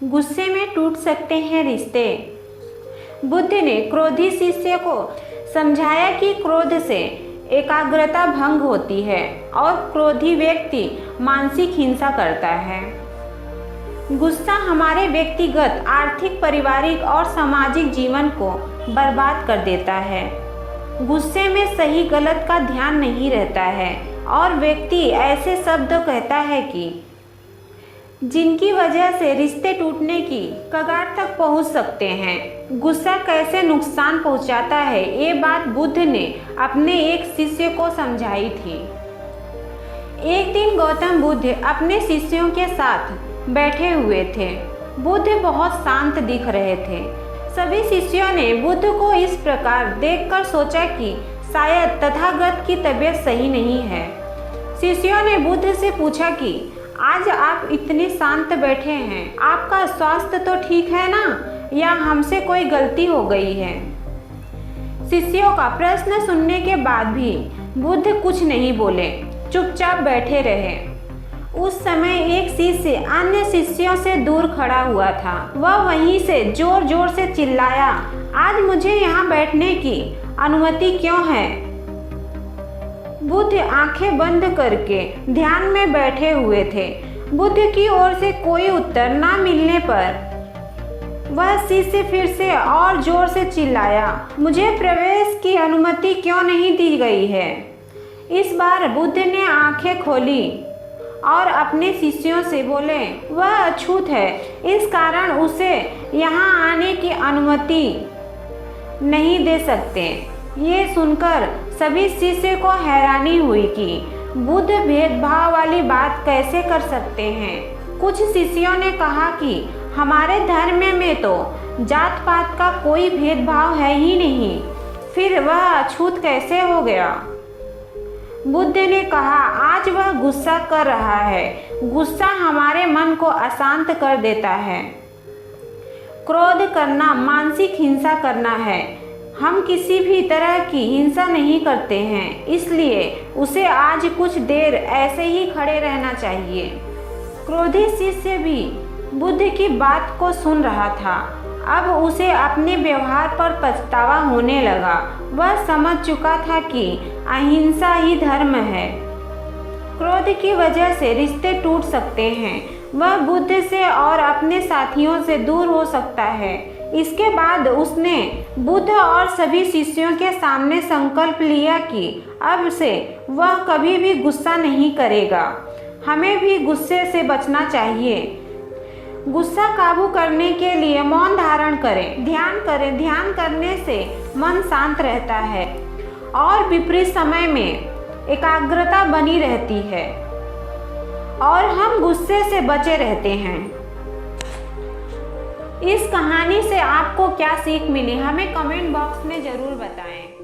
गुस्से में टूट सकते हैं रिश्ते। बुद्ध ने क्रोधी शिष्य को समझाया कि क्रोध से एकाग्रता भंग होती है और क्रोधी व्यक्ति मानसिक हिंसा करता है। गुस्सा हमारे व्यक्तिगत, आर्थिक, पारिवारिक और सामाजिक जीवन को बर्बाद कर देता है। गुस्से में सही गलत का ध्यान नहीं रहता है और व्यक्ति ऐसे शब्द कहता है कि जिनकी वजह से रिश्ते टूटने की कगार तक पहुंच सकते हैं। गुस्सा कैसे नुकसान पहुंचाता है, ये बात बुद्ध ने अपने एक शिष्य को समझाई थी। एक दिन गौतम बुद्ध अपने शिष्यों के साथ बैठे हुए थे। बुद्ध बहुत शांत दिख रहे थे। सभी शिष्यों ने बुद्ध को इस प्रकार देखकर सोचा कि शायद तथागत की तबीयत सही नहीं है। शिष्यों ने बुद्ध से पूछा कि आज आप इतने शांत बैठे हैं, आपका स्वास्थ्य तो ठीक है ना, या हमसे कोई गलती हो गई है? शिष्यों का प्रश्न सुनने के बाद भी बुद्ध कुछ नहीं बोले, चुपचाप बैठे रहे। उस समय एक शिष्य अन्य शिष्यों से दूर खड़ा हुआ था। वह वहीं से जोर जोर से चिल्लाया, आज मुझे यहाँ बैठने की अनुमति क्यों है? बुद्ध आंखें बंद करके ध्यान में बैठे हुए थे। बुद्ध की ओर से कोई उत्तर न मिलने पर वह शिष्य फिर से और जोर से चिल्लाया, मुझे प्रवेश की अनुमति क्यों नहीं दी गई है? इस बार बुद्ध ने आंखें खोली और अपने शिष्यों से बोले, वह अछूत है, इस कारण उसे यहाँ आने की अनुमति नहीं दे सकते। ये सुनकर सभी शिष्य को हैरानी हुई कि बुद्ध भेदभाव वाली बात कैसे कर सकते हैं। कुछ शिष्यों ने कहा कि हमारे धर्म में तो जात पात का कोई भेदभाव है ही नहीं, फिर वह अछूत कैसे हो गया? बुद्ध ने कहा, आज वह गुस्सा कर रहा है। गुस्सा हमारे मन को अशांत कर देता है। क्रोध करना मानसिक हिंसा करना है। हम किसी भी तरह की हिंसा नहीं करते हैं, इसलिए उसे आज कुछ देर ऐसे ही खड़े रहना चाहिए। क्रोधी शिष्य भी बुद्ध की बात को सुन रहा था। अब उसे अपने व्यवहार पर पछतावा होने लगा। वह समझ चुका था कि अहिंसा ही धर्म है। क्रोध की वजह से रिश्ते टूट सकते हैं। वह बुद्ध से और अपने साथियों से दूर हो सकता है। इसके बाद उसने बुद्ध और सभी शिष्यों के सामने संकल्प लिया कि अब से वह कभी भी गुस्सा नहीं करेगा। हमें भी गुस्से से बचना चाहिए। गुस्सा काबू करने के लिए मौन धारण करें, ध्यान करने से मन शांत रहता है और विपरीत समय में एकाग्रता बनी रहती है और हम गुस्से से बचे रहते हैं। इस कहानी से आपको क्या सीख मिली, हमें कमेंट बॉक्स में ज़रूर बताएं।